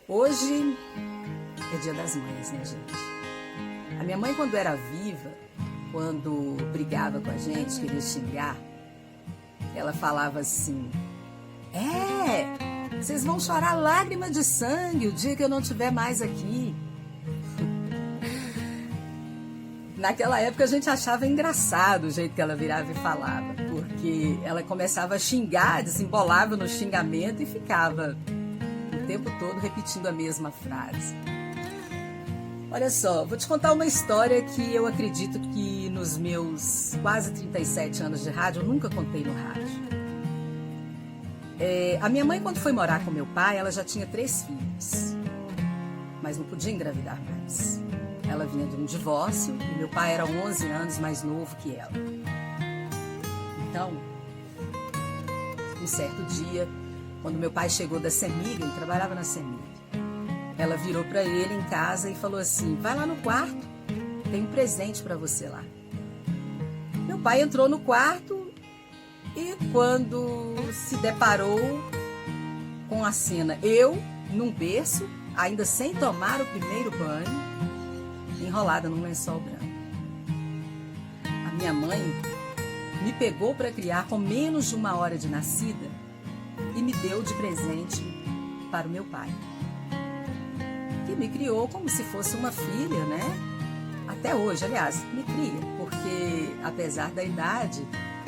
Hoje é Dia das Mães, né, gente? A minha mãe, quando era viva, quando brigava com a gente, queria xingar, ela falava assim: vocês vão chorar lágrima de sangue o dia que eu não estiver mais aqui. Naquela época a gente achava engraçado o jeito que ela virava e falava, porque ela começava a xingar, desembolava no xingamento e ficava o tempo todo repetindo a mesma frase. Olha só, vou te contar uma história que eu acredito que nos meus quase 37 anos de rádio eu nunca contei no rádio. A minha mãe, quando foi morar com meu pai, ela já tinha 3 filhos, mas não podia engravidar mais. Ela vinha de um divórcio e meu pai era 11 anos mais novo que ela. Então, um certo dia, quando meu pai chegou da CEMIG, ele trabalhava na CEMIG, ela virou para ele em casa e falou assim: vai lá no quarto, tem um presente para você lá. Meu pai entrou no quarto e quando se deparou com a cena, eu num berço, ainda sem tomar o primeiro banho, enrolada num lençol branco. A minha mãe me pegou para criar com menos de 1 hora de nascida e me deu de presente para o meu pai, que me criou como se fosse uma filha, né? Até hoje, aliás, me cria, porque apesar da idade,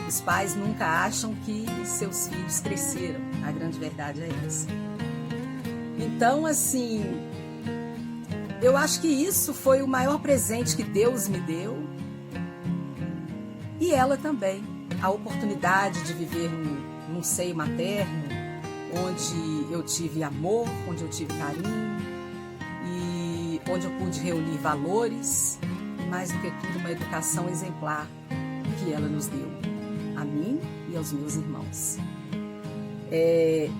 os pais nunca acham que seus filhos cresceram. A grande verdade é essa. Então, assim, eu acho que isso foi o maior presente que Deus me deu. E ela também. A oportunidade de viver num seio materno, onde eu tive amor, onde eu tive carinho, e onde eu pude reunir valores, e mais do que tudo, uma educação exemplar que ela nos deu, a mim e aos meus irmãos.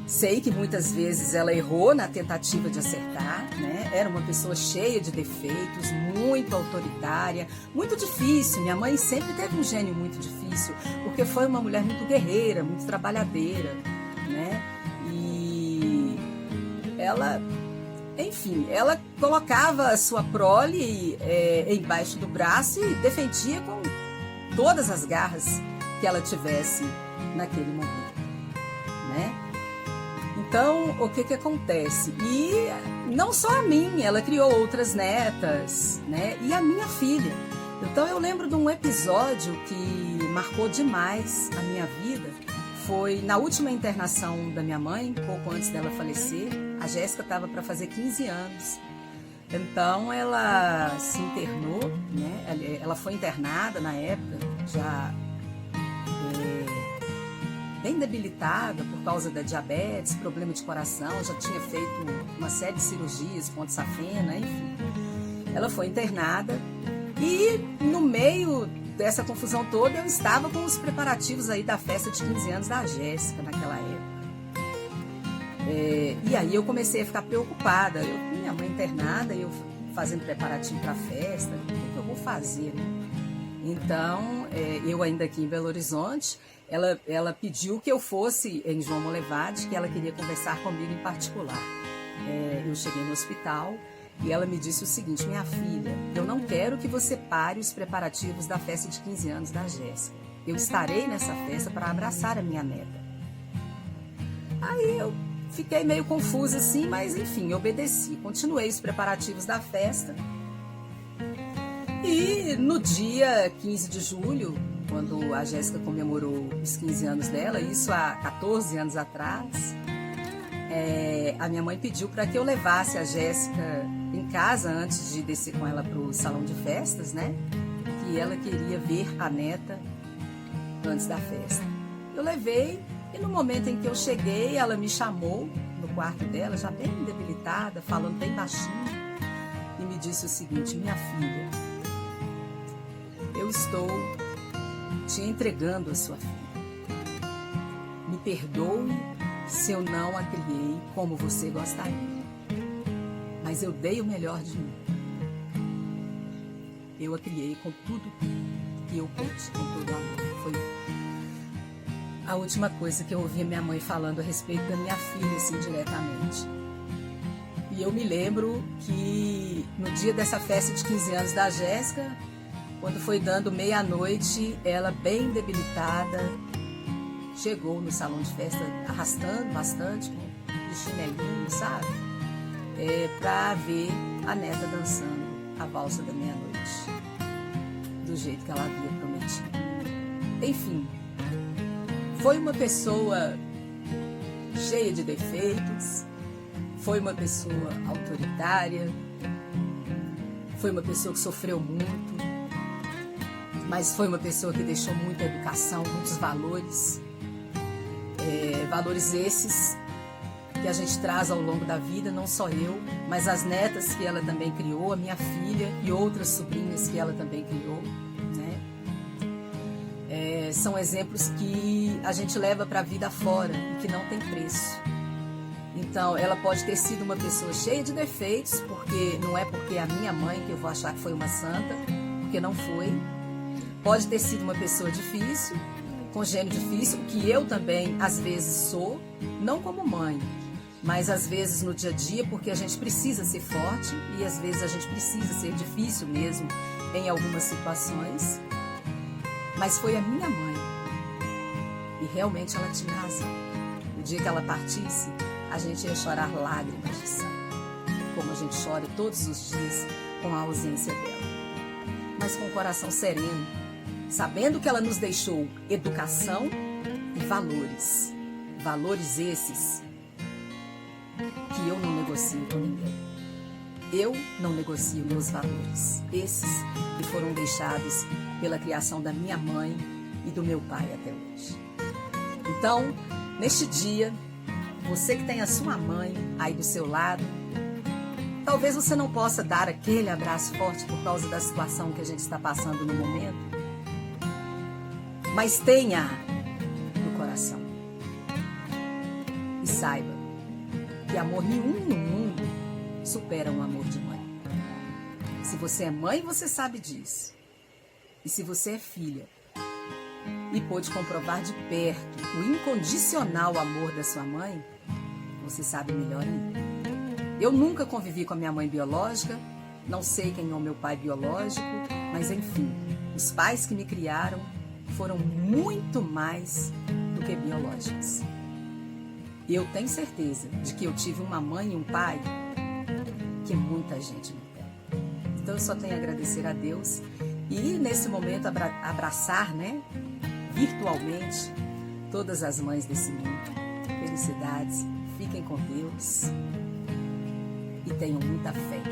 Sei que muitas vezes ela errou na tentativa de acertar, né? Era uma pessoa cheia de defeitos, muito autoritária, muito difícil. Minha mãe sempre teve um gênio muito difícil, porque foi uma mulher muito guerreira, muito trabalhadeira, né? E ela, enfim, ela colocava a sua prole embaixo do braço e defendia com todas as garras que ela tivesse naquele momento, né? Então, o que acontece? E não só a mim, ela criou outras netas, né? E a minha filha. Então, eu lembro de um episódio que marcou demais a minha vida. Foi na última internação da minha mãe, pouco antes dela falecer. A Jéssica estava para fazer 15 anos. Então, ela se internou, né? Ela foi internada na época, já bem debilitada por causa da diabetes, problema de coração, já tinha feito uma série de cirurgias, ponte safena, enfim. Ela foi internada e no meio dessa confusão toda eu estava com os preparativos aí da festa de 15 anos da Jéssica naquela época. E aí eu comecei a ficar preocupada, minha mãe internada, eu fazendo preparativo para a festa, o que eu vou fazer, né? Então, eu ainda aqui em Belo Horizonte, ela pediu que eu fosse em João Molevade, que ela queria conversar comigo em particular. Eu cheguei no hospital e ela me disse o seguinte: minha filha, eu não quero que você pare os preparativos da festa de 15 anos da Jéssica. Eu estarei nessa festa para abraçar a minha neta. Aí eu fiquei meio confusa assim, mas enfim, obedeci. Continuei os preparativos da festa. E no dia 15 de julho, quando a Jéssica comemorou os 15 anos dela, isso há 14 anos atrás, a minha mãe pediu para que eu levasse a Jéssica em casa antes de descer com ela para o salão de festas, né? Que ela queria ver a neta antes da festa. Eu levei e no momento em que eu cheguei, ela me chamou no quarto dela, já bem debilitada, falando bem baixinho, e me disse o seguinte: minha filha, eu estou te entregando a sua filha. Me perdoe se eu não a criei como você gostaria, mas eu dei o melhor de mim. Eu a criei com tudo que eu pude, com todo amor. Foi a última coisa que eu ouvi minha mãe falando a respeito da minha filha, assim, diretamente. E eu me lembro que no dia dessa festa de 15 anos da Jéssica, quando foi dando meia-noite, ela bem debilitada, chegou no salão de festa arrastando bastante, de chinelinho, sabe? Pra ver a neta dançando a valsa da meia-noite, do jeito que ela havia prometido. Enfim, foi uma pessoa cheia de defeitos, foi uma pessoa autoritária, foi uma pessoa que sofreu muito, mas foi uma pessoa que deixou muita educação, muitos valores, valores esses que a gente traz ao longo da vida, não só eu, mas as netas que ela também criou, a minha filha e outras sobrinhas que ela também criou, né? São exemplos que a gente leva para a vida fora e que não tem preço. Então, ela pode ter sido uma pessoa cheia de defeitos, porque não é porque é a minha mãe que eu vou achar que foi uma santa, porque não foi. Pode ter sido uma pessoa difícil, com gênio difícil, que eu também às vezes sou, não como mãe, mas às vezes no dia a dia, porque a gente precisa ser forte e às vezes a gente precisa ser difícil mesmo em algumas situações. Mas foi a minha mãe e realmente ela tinha razão. O dia que ela partisse, a gente ia chorar lágrimas de sangue, como a gente chora todos os dias com a ausência dela. Mas com o coração sereno, sabendo que ela nos deixou educação e valores. Valores esses que eu não negocio com ninguém. Eu não negocio meus valores, esses que foram deixados pela criação da minha mãe e do meu pai até hoje. Então, neste dia, você que tem a sua mãe aí do seu lado, talvez você não possa dar aquele abraço forte por causa da situação que a gente está passando no momento, mas tenha no coração. E saiba que amor nenhum no mundo supera um amor de mãe. Se você é mãe, você sabe disso. E se você é filha e pôde comprovar de perto o incondicional amor da sua mãe, você sabe melhor ainda. Eu nunca convivi com a minha mãe biológica, não sei quem é o meu pai biológico, mas enfim, os pais que me criaram foram muito mais do que biológicos. E eu tenho certeza de que eu tive uma mãe e um pai que muita gente não tem. Então eu só tenho a agradecer a Deus e nesse momento abraçar, né, virtualmente, todas as mães desse mundo. Felicidades, fiquem com Deus e tenham muita fé.